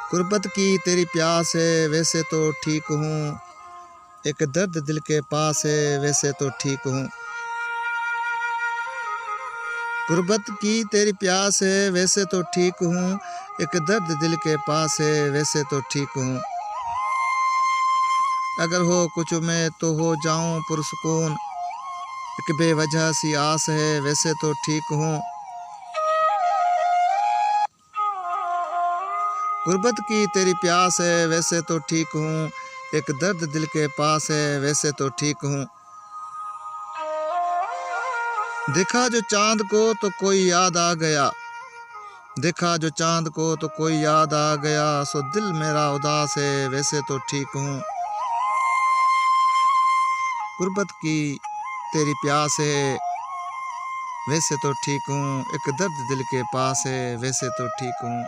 गुर्बत की तेरी प्यास है वैसे तो ठीक हूँ, एक दर्द दिल के पास है वैसे तो ठीक हूँ। गुर्बत की तेरी प्यास है वैसे तो ठीक हूँ, एक दर्द दिल के पास है वैसे तो ठीक हूँ। अगर हो कुछ मैं तो हो जाऊँ पुरसुकून, एक बेवजह सी आस है वैसे तो ठीक हूँ। गुर्बत की तेरी प्यास है वैसे तो ठीक हूँ, एक दर्द दिल के पास है वैसे तो ठीक हूँ। देखा जो चांद को तो कोई याद आ गया, देखा जो चांद को तो कोई याद आ गया, सो दिल मेरा उदास है वैसे तो ठीक हूँ। गुर्बत की तेरी प्यास है वैसे तो ठीक हूँ, एक दर्द दिल के पास है वैसे तो ठीक हूँ।